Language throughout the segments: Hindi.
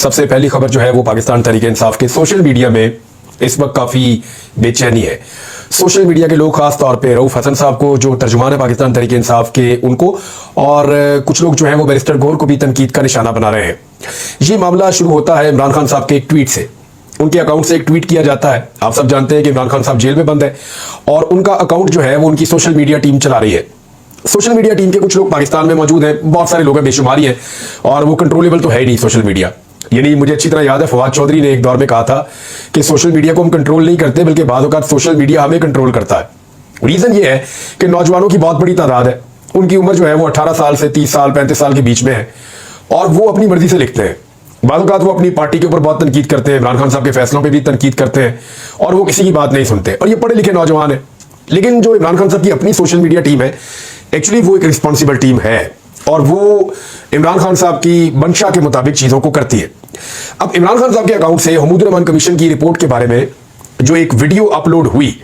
सबसे पहली खबर जो है वो पाकिस्तान तहरीक इंसाफ के सोशल मीडिया में इस वक्त काफ़ी बेचैनी है। सोशल मीडिया के लोग खास तौर पे रऊफ हसन साहब को, जो तर्जुमान है पाकिस्तान तहरीक इंसाफ के, उनको और कुछ लोग जो है वो बैरिस्टर गौर को भी तनकीद का निशाना बना रहे हैं। ये मामला शुरू होता है इमरान खान साहब के एक ट्वीट से। उनके अकाउंट से एक ट्वीट किया जाता है। आप सब जानते हैं कि इमरान खान साहब जेल में बंद है और उनका अकाउंट जो है वो उनकी सोशल मीडिया टीम चला रही है। सोशल मीडिया टीम के कुछ लोग पाकिस्तान में मौजूद हैं, बहुत सारे लोग हैं, बेशुमारी है, और वो कंट्रोलेबल तो है ही नहीं सोशल मीडिया। यानी मुझे अच्छी तरह याद है फवाद चौधरी ने एक दौर में कहा था कि सोशल मीडिया को हम कंट्रोल नहीं करते, बल्कि बाद औक़ात सोशल मीडिया हमें कंट्रोल करता है। रीज़न ये है कि नौजवानों की बहुत बड़ी तादाद है, उनकी उम्र जो है वो 18 साल से 30 साल 35 साल के बीच में है, और वो अपनी मर्जी से लिखते हैं। बाद औक़ात वो अपनी पार्टी के ऊपर बहुत तनकीद करते हैं, इमरान खान साहब के फैसलों पर भी तनकीद करते हैं, और वो किसी की बात नहीं सुनते, और ये पढ़े लिखे नौजवान है। लेकिन जो इमरान खान साहब की अपनी सोशल मीडिया टीम है, एक्चुअली वो एक रिस्पॉन्सिबल टीम है, और वो इमरान खान साहब की मंशा के मुताबिक चीज़ों को करती है। अब इमरान खान साहब के अकाउंट से हदूद रहमान कमीशन की रिपोर्ट के बारे में जो एक वीडियो अपलोड हुई,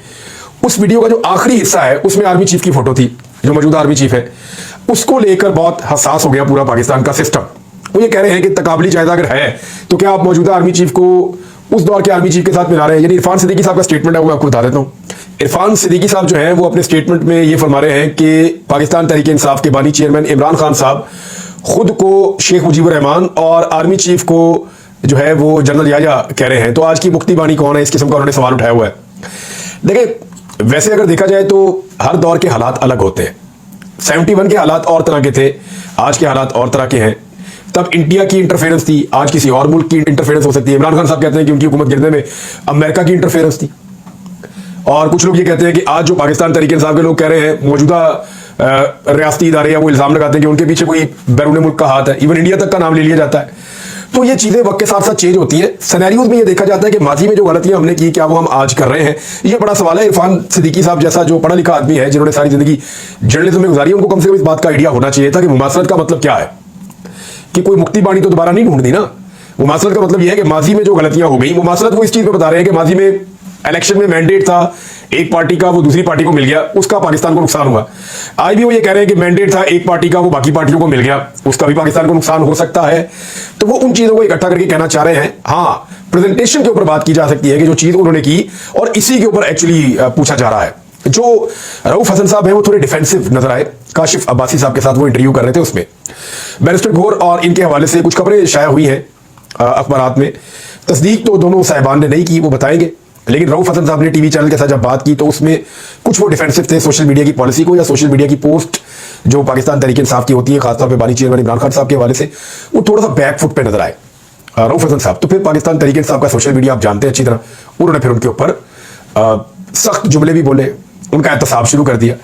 उस वीडियो का जो आखिरी हिस्सा है उसमें आर्मी चीफ की फोटो थी, जो मौजूदा आर्मी चीफ है। उसको लेकर बहुत हसास हो गया पूरा पाकिस्तान का सिस्टम। वो ये कह रहे हैं कि तकाबली जायजा अगर है तो क्या आप मौजूदा आर्मी चीफ को उस दौर के आर्मी चीफ के साथ मिला रहे हैं। यानी इरफान सिद्दीकी साहब का स्टेटमेंट है, वो मैं आपको बता देता हूँ। इरफान सिद्दीकी साहब जो हैं वो अपने स्टेटमेंट में ये फरमा रहे हैं कि पाकिस्तान तहरीक इंसाफ के बानी चेयरमैन इमरान खान साहब खुद को शेख मुजीबुर रहमान और आर्मी चीफ को जो है वो जनरल याया कह रहे हैं। तो आज की मुफ्ती बानी कौन है, इस किस्म का उन्होंने सवाल उठाया हुआ है। देखिए, वैसे अगर देखा जाए तो हर दौर के हालात अलग होते हैं। 71 के हालात और तरह के थे, आज के हालात और तरह के हैं। तब इंडिया की इंटरफेरेंस थी, आज किसी और मुल्क की इंटरफेरेंस हो सकती है। इमरान खान साहब कहते हैं कि उनकी हुकूमत गिरने में अमेरिका की इंटरफेरेंस थी, और कुछ लोग ये कहते हैं कि आज जो पाकिस्तान तहरीक इंसाफ के लोग कह रहे हैं मौजूदा रियासती इदारे या वो इल्जाम लगाते हैं कि उनके पीछे कोई बैरून मुल्क का हाथ है, इवन इंडिया तक का नाम ले लिया जाता है। तो ये चीजें वक्त के साथ साथ चेंज होती हैं। सिनेरियोज में ये देखा जाता है कि माजी में जो गलतियां हमने की, क्या वो हम आज कर रहे हैं, ये बड़ा सवाल है। इरफान सिद्दीकी साहब जैसा जो पढ़ा लिखा आदमी है, जिन्होंने सारी जिंदगी जर्नलिज्म में गुजारी, उनको कम से कम इस बात का आइडिया होना चाहिए था कि मुमासलत का मतलब क्या है, कि कोई मुक्ति बाणी तो दोबारा नहीं ढूंढनी ना। मुमासलत का मतलब यह है कि माजी में जो गलतियां हो गई, मुमासलत वो इस चीज पर बता रहे हैं कि माजी में इलेक्शन में मैंडेट था एक पार्टी का, वो दूसरी पार्टी को मिल गया, उसका पाकिस्तान को नुकसान हुआ। आज भी वो ये कह रहे हैं कि मैंडेट था एक पार्टी का, वो बाकी पार्टियों को मिल गया, उसका भी पाकिस्तान को नुकसान हो सकता है। तो वो उन चीजों को इकट्ठा करके कहना चाह रहे हैं। हाँ, प्रेजेंटेशन के ऊपर बात की जा सकती है कि जो चीज उन्होंने की, और इसी के ऊपर एक्चुअली पूछा जा रहा है। जो रऊफ हसन साहब है वो थोड़े डिफेंसिव नजर आए। काशिफ अब्बासी साहब के साथ वो इंटरव्यू कर रहे थे, उसमें बैरिस्टर गौर और इनके हवाले से कुछ खबरें शाया हुई हैं अखबारात में। तस्दीक तो दोनों साहिबान ने नहीं की, वो बताएंगे। लेकिन रऊफ हसन साहब ने टीवी चैनल के साथ जब बात की तो उसमें कुछ वो डिफेंसिव थे सोशल मीडिया की पॉलिसी को, या सोशल मीडिया की पोस्ट जो पाकिस्तान तहरीक इंसाफ की होती है, खासतौर पे बानी चेयरमैन इमरान खान साहब के हवाले से, वो थोड़ा सा बैक फुट पे नजर आए रऊफ हसन साहब। तो फिर पाकिस्तान तहरीक इंसाफ का सोशल मीडिया आप जानते हैं अच्छी तरह, उन्होंने फिर उनके ऊपर सख्त जुमले भी बोले, उनका एहतसाब शुरू कर दिया।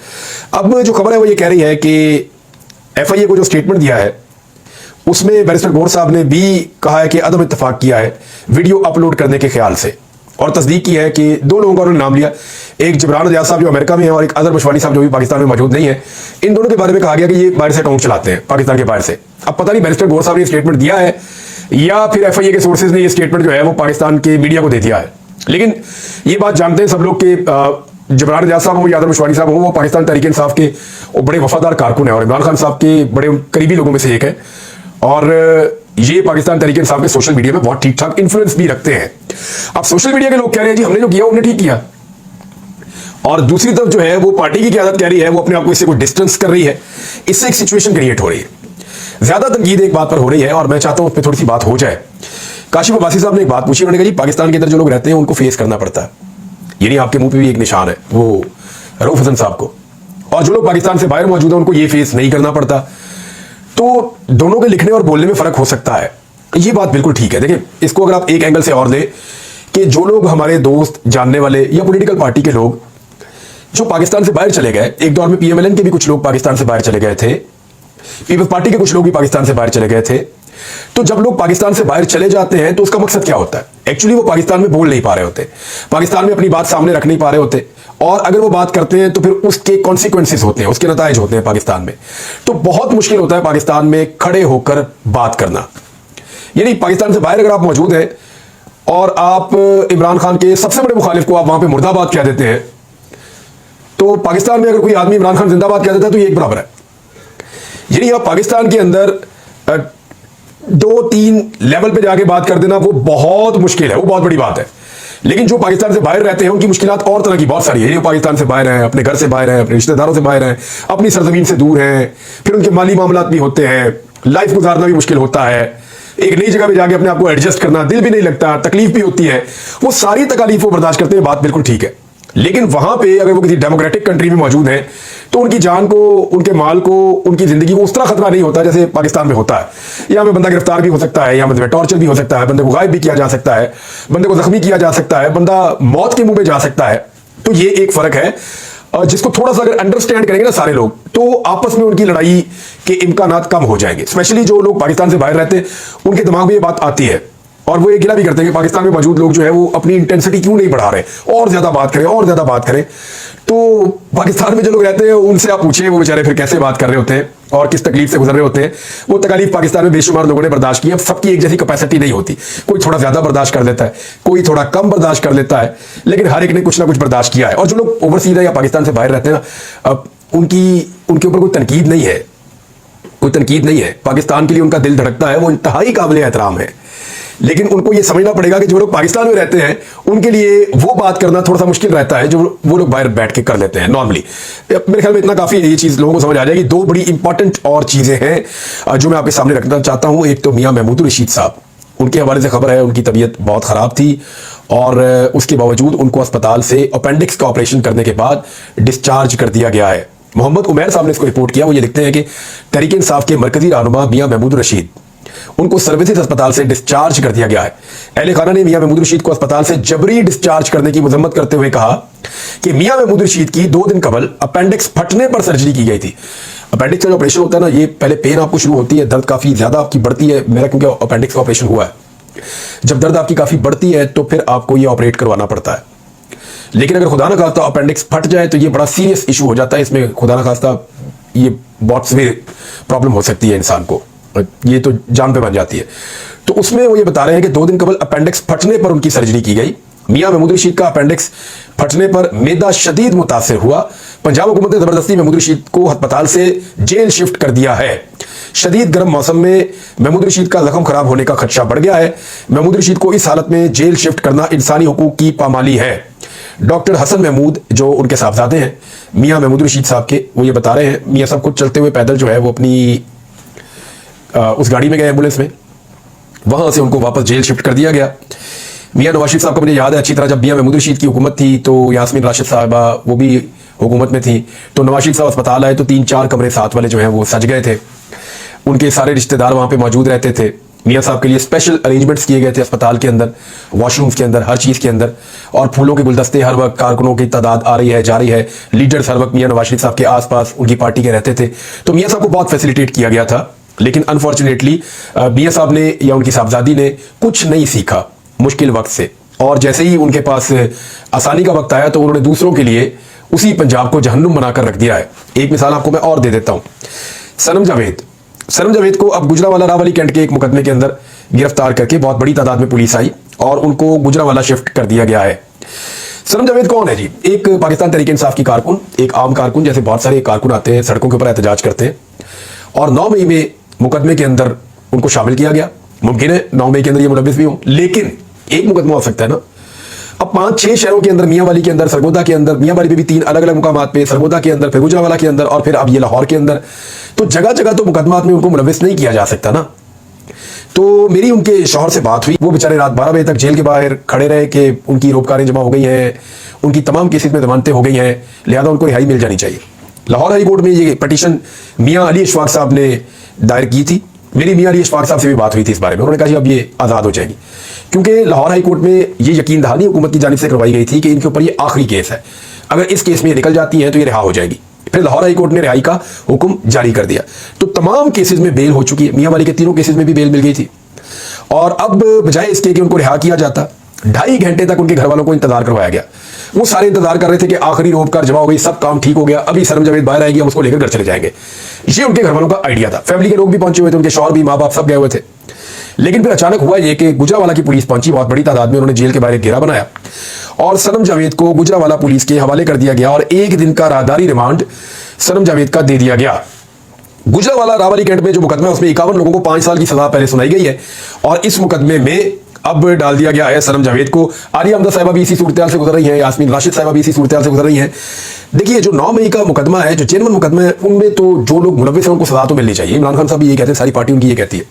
अब जो खबर है वो ये कह रही है कि FIA को जो स्टेटमेंट दिया है उसमें बैरिस्टर गौर साहब ने भी कहा है कि अदम इत्तफाक किया है वीडियो अपलोड करने के ख्याल से, और तस्दीक की है कि दो लोगों का उन्होंने नाम लिया, एक जबरान रियाज साहब जो अमेरिका में है, और एक अजहर बशवानी साहब जो भी पाकिस्तान में मौजूद नहीं है। इन दोनों के बारे में कहा गया कि ये बाहर से अकाउंट चलाते हैं, पाकिस्तान के बाहर से। अब पता नहीं बैरिस्टर गौर साहब ने स्टेटमेंट दिया है या फिर FIA के सोर्सेज ने ये स्टेटमेंट जो है वो पाकिस्तान के मीडिया को दे दिया है। लेकिन ये बात जानते हैं सब लोग कि जबरान रियाज साहब हो या अजहर बशवानी साहब हो, वो पाकिस्तान तहरीक इंसाफ के बड़े वफादार कारकुन है, और इमरान खान साहब के बड़े करीबी लोगों में से एक है, और ये पाकिस्तान तहरीक इंसाफ के सोशल मीडिया में बहुत ठीक ठाक इन्फ्लुएंस भी रखते हैं। अब सोशल मीडिया के लोग कह रहे हैं जी हमने जो किया हमने ठीक किया, और दूसरी तरफ जो है वो पार्टी की क़यादत कह रही है वो अपने आप को इससे कोई डिस्टेंस कर रही है, इससे एक सिचुएशन क्रिएट हो रही है। ज्यादा तनकीद एक बात पर हो रही है, और मैं चाहता हूं उस पर थोड़ी सी बात हो जाए। काशिफ अब्बासी साहब ने एक बात पूछी, उन्होंने कहा जी पाकिस्तान के अंदर जो लोग रहते हैं उनको फेस करना पड़ता है, यानी आपके मुंह पे भी एक निशान है वो रऊफ हसन साहब को, और जो लोग पाकिस्तान से बाहर मौजूद हैं उनको ये फेस नहीं करना पड़ता। तो दोनों के लिखने और बोलने में फर्क हो सकता है, ये बात बिल्कुल ठीक है। देखिए, इसको अगर आप एक एंगल से और लें कि जो लोग हमारे दोस्त, जानने वाले या पॉलिटिकल पार्टी के लोग जो पाकिस्तान से बाहर चले गए, एक दौर में PMLN के भी कुछ लोग पाकिस्तान से बाहर चले गए थे, पीपल्स पार्टी के कुछ लोग भी पाकिस्तान से बाहर चले गए थे। तो जब लोग पाकिस्तान से बाहर चले जाते हैं तो उसका मकसद क्या होता है? एक्चुअली वो पाकिस्तान में बोल नहीं पा रहे होते, पाकिस्तान में अपनी बात सामने रख नहीं पा रहे होते, और अगर वो बात करते हैं तो फिर उसके कॉन्सिक्वेंसेस होते हैं, उसके नताइज होते हैं पाकिस्तान में। तो बहुत मुश्किल होता है पाकिस्तान में खड़े होकर बात करना। यानी पाकिस्तान से बाहर अगर आप मौजूद हैं और आप इमरान खान के सबसे बड़े मुखालिफ को आप वहां पे मुर्दाबाद कह देते हैं, तो पाकिस्तान में अगर कोई आदमी इमरान खान जिंदाबाद कह देता है तो ये एक बराबर है। यानी आप पाकिस्तान के अंदर दो तीन लेवल पे जाके बात कर देना वो बहुत मुश्किल है, वो बहुत बड़ी बात है। लेकिन जो पाकिस्तान से बाहर रहते हैं उनकी मुश्किलात और तरह की बहुत सारी है। जो पाकिस्तान से बाहर हैं, अपने घर से बाहर हैं, अपने रिश्तेदारों से बाहर हैं, अपनी सरजमीन से दूर हैं, फिर उनके माली मामलात भी होते हैं, लाइफ गुजारना भी मुश्किल होता है, एक नई जगह पे जाके अपने आप को एडजस्ट करना, दिल भी नहीं लगता, तकलीफ भी होती है। वो सारी तकलीफ वो बर्दाश्त करते हैं, बात बिल्कुल ठीक है। लेकिन वहां पे अगर वो किसी डेमोक्रेटिक कंट्री में मौजूद हैं तो उनकी जान को, उनके माल को, उनकी जिंदगी को उस तरह खतरा नहीं होता जैसे पाकिस्तान में होता है। यहाँ पे बंदा गिरफ्तार भी हो सकता है, यहाँ पे टॉर्चर भी हो सकता है, बंदे को गायब भी किया जा सकता है, बंदे को जख्मी किया जा सकता है, बंदा मौत के मुंह में जा सकता है। तो ये एक फर्क है जिसको थोड़ा सा अगर अंडरस्टैंड करेंगे ना सारे लोग, तो आपस में उनकी लड़ाई के इम्कानात कम हो जाएंगे। स्पेशली जो लोग पाकिस्तान से बाहर रहते हैं उनके दिमाग में ये बात आती है और वो ये गिला भी करते हैं कि पाकिस्तान में मौजूद लोग जो है वो अपनी इंटेंसिटी क्यों नहीं बढ़ा रहे, और ज्यादा बात करें, और ज्यादा बात करें। तो पाकिस्तान में जो लोग रहते हैं उनसे आप पूछिए वो बेचारे फिर कैसे बात कर रहे होते हैं और किस तकलीफ से गुजर रहे होते हैं। वो तकलीफ पाकिस्तान में बेशुमार लोगों ने बर्दाश्त की है। सबकी एक जैसी कैपेसिटी नहीं होती, कोई थोड़ा ज्यादा बर्दाश्त कर लेता है, कोई थोड़ा कम बर्दाश्त कर लेता है, लेकिन हर एक ने कुछ ना कुछ बर्दाश्त किया है। और जो लोग ओवरसीज है या पाकिस्तान से बाहर रहते हैं ना, उनके ऊपर कोई तनकीद नहीं है, कोई तनकीद नहीं है। पाकिस्तान के लिए उनका दिल धड़कता है, वो इंतहाई काबिल एहतराम है। लेकिन उनको ये समझना पड़ेगा कि जो लोग पाकिस्तान में रहते हैं उनके लिए वो बात करना थोड़ा सा मुश्किल रहता है जो वो लोग बाहर बैठ के कर लेते हैं नॉर्मली। मेरे ख्याल में इतना काफी है, ये चीज लोगों को समझ आ जाएगी। दो बड़ी इंपॉर्टेंट और चीजें हैं जो मैं आपके सामने रखना चाहता हूं। एक तो मियां महमूद रशीद साहब, उनके हवाले से खबर है उनकी तबीयत बहुत खराब थी और उसके बावजूद उनको अस्पताल से अपेंडिक्स का ऑपरेशन करने के बाद डिस्चार्ज कर दिया गया है। मोहम्मद उमैर साहब ने इसको रिपोर्ट किया। वो ये लिखते हैं कि तहरीक इंसाफ के मरकजी रहनुमा मियां महमूद रशीद, उनको सर्विसेज अस्पताल से डिस्चार्ज कर दिया गया है। अहले खाना ने मियां महमूद रशीद को अस्पताल से जबरी डिस्चार्ज करने की मजम्मत करते हुए कहा कि मियां महमूद रशीद की 2 दिन कबल अपेंडिक्स फटने पर सर्जरी की गई थी। अपेंडिक्स का जो ऑपरेशन होता है ना, ये पहले पेन आपको शुरू होती है, दर्द काफी ज्यादा आपकी बढ़ती है। मेरा क्योंकि अपेंडिक्स का ऑपरेशन हुआ है, जब दर्द आपकी काफी बढ़ती है तो फिर आपको ये ऑपरेट करवाना पड़ता है। लेकिन अगर खुदा ना खास्ता अपेंडिक्स फट जाए तो ये बड़ा सीरियस इशू हो जाता है। इसमें खुदा ना खास्ता ये बहुत सीवियर प्रॉब्लम हो सकती है इंसान को, ये तो जान पे बन जाती है। तो उसमें वो ये बता रहे हैं कि 2 दिन कबल अपेंडिक्स फटने पर उनकी सर्जरी की गई। मियां महमूद रशीद का अपेंडिक्स फटने पर मैदा शदीद मुतासिर हुआ। पंजाब हुकूमत ने जबरदस्ती महमूद रशीद को अस्पताल से जेल शिफ्ट कर दिया है। शदीद गर्म मौसम में महमूद रशीद का जख्म खराब होने का खदशा बढ़ गया है। महमूद रशीद को इस हालत में जेल शिफ्ट करना इंसानी हुकूक की पामाली है। डॉक्टर हसन महमूद जो उनके साहबजादे हैं मियां महमूद रशीद साहब के, वो ये बता रहे हैं मियां साहब खुद चलते हुए पैदल जो है वो अपनी उस गाड़ी में गए एम्बुलेंस में, वहां से उनको वापस जेल शिफ्ट कर दिया गया। मियां नवाज शरीफ साहब को मुझे याद है अच्छी तरह, जब मियां महमूद रशीद की हुकूमत थी तो यास्मीन राशिद साहबा वो भी हुकूमत में थी, तो नवाज शरीफ साहब अस्पताल आए तो 3-4 कमरे साथ वाले जो हैं वो सज गए थे। उनके सारे रिश्तेदार वहां पे मौजूद रहते थे। मियां साहब के लिए स्पेशल अरेंजमेंट्स किए गए थे अस्पताल के अंदर, वॉशरूम्स के अंदर, हर चीज़ के अंदर, और फूलों के गुलदस्ते हर वक्त, कारकुनों की तादाद आ रही है जा रही है, लीडर्स हर वक्त मियां नवाज शरीफ साहब के आसपास उनकी पार्टी के रहते थे। तो मियां साहब को बहुत फैसिलिटेट किया गया था। लेकिन अनफॉर्चुनेटली मियां साहब ने या उनकी साहबजादी ने कुछ नहीं सीखा मुश्किल वक्त से, और जैसे ही उनके पास आसानी का वक्त आया तो उन्होंने दूसरों के लिए उसी पंजाब को जहन्नुम बनाकर रख दिया है। एक मिसाल आपको मैं और दे देता हूं। सनम जावेद को अब गुजरावाला रावली कैंट के एक मुकदमे के अंदर गिरफ्तार करके बहुत बड़ी तादाद में पुलिस आई और उनको गुजरावाला शिफ्ट कर दिया गया है। सनम जावेद कौन है जी? एक पाकिस्तान तहरीक इंसाफ की कारकुन, एक आम कारकुन, जैसे बहुत सारे कारकुन आते हैं सड़कों के ऊपर एहतजाज करते हैं, और 9 मई में मुकदमे के अंदर उनको शामिल किया गया। मुमकिन है 9 मई के अंदर ये मुलविस भी हो, लेकिन एक मुकदमा हो सकता है ना। अब 5-6 शहरों के अंदर, मियांवाली के अंदर, सरगोदा के अंदर, मियांवाली पे भी 3 अलग अलग मुकामात पे, सरगोदा के अंदर, फिर गुजरावाला के अंदर, और फिर अब ये लाहौर के अंदर, तो जगह जगह तो मुकदमात में उनको मुलविस नहीं किया जा सकता ना। तो मेरी उनके शौहर से बात हुई, वो बेचारे रात 12 बजे तक जेल के बाहर खड़े रहे कि उनकी रोबकारें जमा हो गई हैं, उनकी तमाम केसेस में जमानतें हो गई हैं, लिहाजा उनको रिहाई मिल जानी चाहिए। लाहौर हाई कोर्ट में ये पटिशन मियां अली इशफाक साहब ने दायर की थी। मेरी मियां अली इशफाक साहब से भी बात हुई थी इस बारे में। उन्होंने कहा जी अब ये आज़ाद हो जाएगी, क्योंकि लाहौर हाई कोर्ट में ये यकीन दहानी हुकूमत की जानिब से करवाई गई थी कि इनके ऊपर ये आखिरी केस है, अगर इस केस में ये निकल जाती हैं तो ये रिहा हो जाएगी। फिर लाहौर हाई कोर्ट ने रिहाई का हुक्म जारी कर दिया, तो तमाम केसेस में बेल हो चुकी है। मियांवाली के 3 केसेस में भी बेल मिल गई थी, और अब बजाय इसके कि उनको रिहा किया जाता, 2.5 घंटे तक उनके घर वालों को इंतजार करवाया गया। वो सारे इंतजार कर रहे थे कि आखिरी रोबकार जमा हो गई, सब काम ठीक हो गया, अभी सनम जावेद बाहर आएगी, हम उसको लेकर घर चले जाएंगे। ये उनके घर वालों का आइडिया था। फैमिली के लोग भी पहुंचे हुए थे, उनके शौहर भी, माँ बाप सब गए हुए थे। लेकिन फिर अचानक हुआ ये कि गुजरावाला की पुलिस पहुंची, बहुत बड़ी तादाद में, उन्होंने जेल के बाहर एक घेरा बनाया और सनम जावेद को गुजरावाला पुलिस के हवाले कर दिया गया, और 1 दिन का राहदारी रिमांड सनम जावेद का दे दिया गया। गुजरावाला रावरी कैंट में जो मुकदमा है उसमें 51 लोगों को 5 साल की सजा पहले सुनाई गई है और इस मुकदमे में अब डाल दिया गया है सनम जावेद को। आलिया हमदा साहिबा भी इसी सूरत से गुजर रही है, यास्मीन राशिद साहिबा भी इसी सूरत से गुजर रही है। देखिए जो 9 मई का मुकदमा है, जो जेनवन मुकदमा है, उनमें तो जो लोग मुलविस हैं उनको सजा तो मिलनी चाहिए। इमरान खान साहब भी ये कहते हैं, सारी पार्टी उनकी ये कहती है,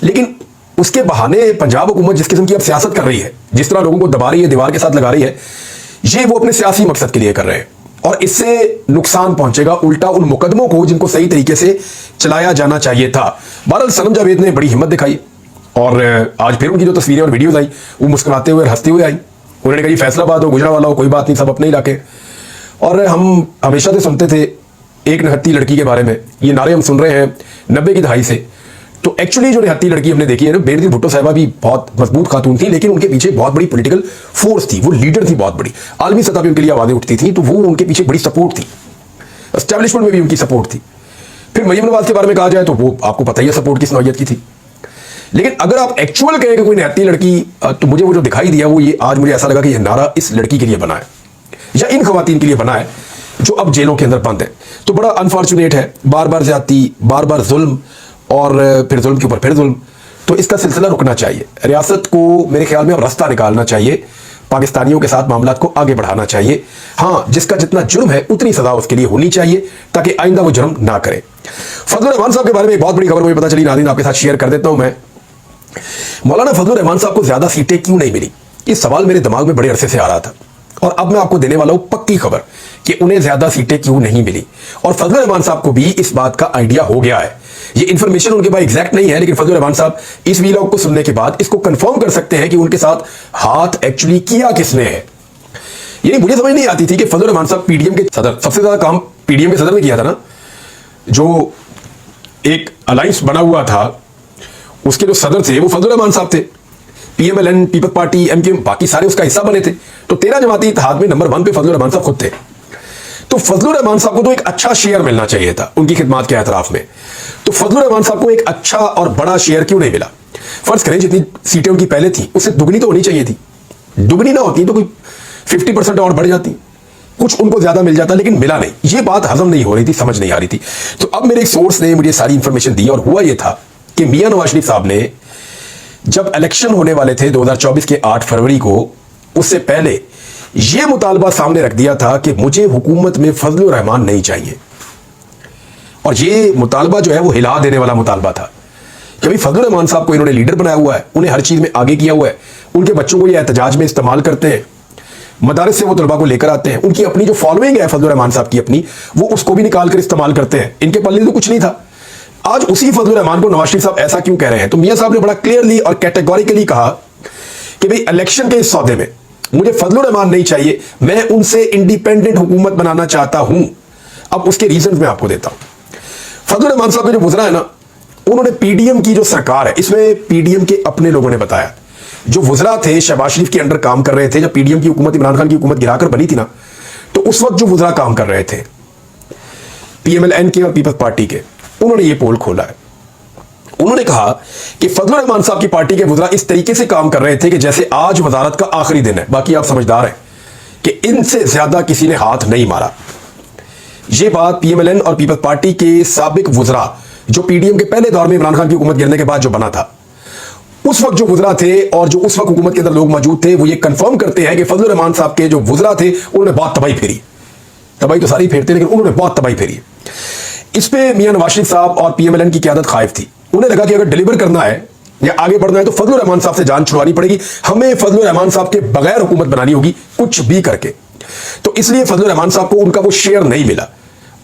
लेकिन उसके बहाने पंजाब हुकूमत जिस किस्म की अब सियासत कर रही है, जिस तरह लोगों को दबा रही है, दीवार के साथ लगा रही है, ये वो अपने सियासी मकसद के लिए कर रहे हैं और इससे नुकसान पहुंचेगा उल्टा उन मुकदमों को जिनको सही तरीके से चलाया जाना चाहिए था। बहरहाल सनम जावेद ने बड़ी हिम्मत दिखाई और आज फिर उनकी जो तस्वीरें और वीडियोस आई वो मुस्कुराते हुए और हंसते हुए आई। उन्होंने कहा ये फैसलाबाद हो, गुजरावाला हो, कोई बात नहीं, सब अपने इलाके। और हम हमेशा से सुनते थे एक निहत्ती लड़की के बारे में, ये नारे हम सुन रहे हैं 90 की दहाई से। तो एक्चुअली जो निहत्ती लड़की हमने देखी है ना, बेनजीर भुट्टो साहिबा भी बहुत मजबूत खातून थी, लेकिन उनके पीछे बहुत बड़ी पॉलिटिकल फोर्स थी, वो लीडर थी बहुत बड़ी, आलमी सतह पर उनके लिए आवाजें उठती थी, तो वो उनके पीछे बड़ी सपोर्ट थी, एस्टैब्लिशमेंट में भी उनकी सपोर्ट थी। फिर मरियम नवाज के बारे में कहा जाए तो वो आपको पता ही है सपोर्ट किस नौयत की थी। लेकिन अगर आप एक्चुअल कहें कि कोई निहत्ती लड़की, तो मुझे वो जो दिखाई दिया वो ये आज मुझे ऐसा लगा कि ये नारा इस लड़की के लिए बना है या इन खवातीन के लिए बना है जो अब जेलों के अंदर बंद है। तो बड़ा अनफॉर्चुनेट है, बार बार ज्यादती, बार बार जुल्म और फिर जुल्म के ऊपर फिर जुल्म। तो इसका सिलसिला रुकना चाहिए। रियासत को मेरे ख्याल में अब रास्ता निकालना चाहिए, पाकिस्तानियों के साथ मामलात को आगे बढ़ाना चाहिए। हाँ, जिसका जितना जुर्म है उतनी सजा उसके लिए होनी चाहिए ताकि आइंदा वो जुर्म ना करे। फजलुर रहमान साहब के बारे में एक बहुत बड़ी खबर मुझे पता चली, नाज़रीन आपके साथ शेयर कर देता हूं मैं। मौलाना फजलुर रहमान साहब को ज्यादा सीटें क्यों नहीं मिली, ये सवाल मेरे दिमाग में बड़े अरसे से आ रहा था और अब मैं आपको देने वाला हूं पक्की खबर कि उन्हें ज्यादा सीटें क्यों नहीं मिली। और फजलुर रहमान साहब को भी इस बात का आइडिया हो गया है। ये इंफॉर्मेशन उनके पास एग्जैक्ट नहीं है, लेकिन फजलुर रहमान साहब इस वीलॉग को सुनने के बाद इसको कंफर्म कर सकते हैं कि उनके साथ हाथ एक्चुअली किया किसने है। ये मुझे समझ नहीं आती थी कि फजलुर रहमान साहब पीडीएम के सदर, सबसे ज्यादा काम पीडीएम के सदर ने किया था ना, जो एक अलायंस बना हुआ था उसके जो सदर थे वो फजलुर रहमान साहब थे। पीएमएलएन, पीपल्स पार्टी, एमकेएम, बाकी सारे उसका हिस्सा बने थे। तो 13 जमाती इत्तेहाद में नंबर 1 पे फजलुर रहमान साहब खुद थे। तो फजलुर रहमान साहब को तो एक अच्छा शेयर मिलना चाहिए था उनकी खिदमत के एतराफ में। तो फजलुर रहमान साहब को एक अच्छा और बड़ा शेयर क्यों नहीं मिला? फर्ज करें जितनी सीटें उनकी पहले थी उससे दुगनी तो होनी चाहिए थी, दुगनी ना होती तो कोई 50% और बढ़ जाती, कुछ उनको ज्यादा मिल जाता, लेकिन मिला नहीं। ये बात हजम नहीं हो रही थी, समझ नहीं आ रही थी। तो अब मेरे एक सोर्स ने मुझे सारी इंफॉर्मेशन दी और हुआ यह था कि मियां नवाज शरीफ साहब ने जब इलेक्शन होने वाले थे 2024 के 8 फरवरी को, उससे पहले यह मुतालबा सामने रख दिया था कि मुझे हुकूमत में फजलुर रहमान नहीं चाहिए। और यह मुतालबा जो है वो हिला देने वाला मुतालबा था कि भाई फजलुर रहमान साहब को इन्होंने लीडर बनाया हुआ है, उन्हें हर चीज में आगे किया हुआ है, उनके बच्चों को ये एहतजाज में इस्तेमाल करते हैं, मदारिस से वो तलबा को लेकर आते हैं, उनकी अपनी जो फॉलोइंग है फजलुर रहमान साहब की अपनी, वो उसको भी निकाल कर इस्तेमाल करते हैं। इनके पल्ले तो कुछ नहीं था। आज उसी फजलुर रहमान को नवाज शरीफ साहब ऐसा क्यों कह रहे हैं? तो मियां साहब ने बड़ा क्लियरली और कैटेगोरिकली कहा कि भाई इलेक्शन के इस सौदे में मुझे फजलुर रहमान नहीं चाहिए, मैं उनसे इंडिपेंडेंट हुकूमत बनाना चाहता हूं। अब उसके रीजन मैं आपको देता हूं। फजलुर रहमान साहब ने जो गुजरा है ना, उन्होंने पीडीएम की जो सरकार है, इसमें पीडीएम के अपने लोगों ने बताया, जो वुजरा थे शहबाज शरीफ के अंडर काम कर रहे थे, जब पीडीएम की हुकूमत इमरान खान की हुकूमत गिराकर बनी थी ना, तो उस वक्त जो वुजरा काम कर रहे थे पीएमएलएन के और पीपल्स पार्टी के, उन्होंने ये पोल खोला है। उन्होंने कहा कि फजलुर रहमान साहब की पार्टी के वुजरा इस तरीके से काम कर रहे थे कि जैसे आज वजारत का आखिरी दिन है। बाकी आप समझदार हैं कि इनसे ज्यादा किसी ने हाथ नहीं मारा। यह बात पीएमएलएन और पीपल्स पार्टी के साबिक वुजरा, जो पीडीएम के पहले दौर में इमरान खान की हुकूमत गिरने के बाद जो बना था, उस वक्त जो वुजरा थे और जो उस वक्त हुकूमत के अंदर लोग मौजूद थे, वो ये कंफर्म करते हैं कि फजलुर रहमान साहब के जो वुजरा थे उन्होंने बहुत तबाही फेरी। तबाही तो सारी फेरते, लेकिन उन्होंने बहुत तबाही फेरी। इस पे मियां नवाज शरीफ साहब और पीएमएलएन की क़यादत खाइफ थी। उन्हें लगा कि अगर डिलीवर करना है या आगे बढ़ना है तो फजलुर रहमान साहब से जान छुड़वानी पड़ेगी, हमें फजलुर रहमान साहब के बगैर हुकूमत बनानी होगी, कुछ भी करके। तो इसलिए फजलुर रहमान साहब को उनका वो शेयर नहीं मिला।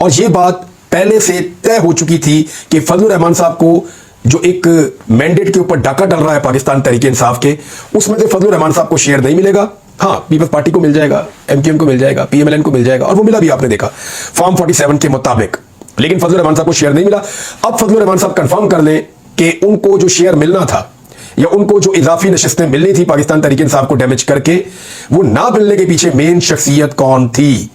और ये बात पहले से तय हो चुकी थी कि फजलुर रहमान साहब को जो एक मैंडेट के ऊपर डाका डल रहा है पाकिस्तान तहरीके इंसाफ के, उसमें से फजलुर रहमान साहब को शेयर नहीं मिलेगा। हाँ, पीपल्स पार्टी को मिल जाएगा, एमकेएम को मिल जाएगा, पीएमएलएन को मिल जाएगा, और वो मिला भी, आपने देखा फॉर्म 47 के मुताबिक। लेकिन फजलुर रहमान साहब को शेयर नहीं मिला। अब फजलुर रहमान साहब कंफर्म कर लें कि उनको जो शेयर मिलना था या उनको जो इजाफी नशिस्तें मिलनी थी पाकिस्तान तहरीके इंसाफ को डैमेज करके, वो ना मिलने के पीछे मेन शख्सियत कौन थी।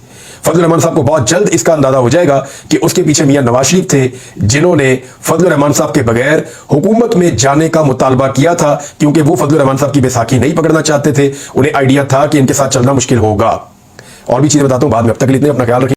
फजलुर रहमान साहब को बहुत जल्द इसका अंदाजा हो जाएगा कि उसके पीछे मियां नवाज शरीफ थे, जिन्होंने फजलुर रहमान साहब के बगैर हुकूमत में जाने का मुतालबा किया था, क्योंकि वो फजलुर रहमान साहब की बैसाखी नहीं पकड़ना चाहते थे। उन्हें आइडिया था कि इनके साथ चलना मुश्किल होगा। और भी चीजें बताता हूं बाद में, अब तक के लिए इतना अपना ख्याल रखिए।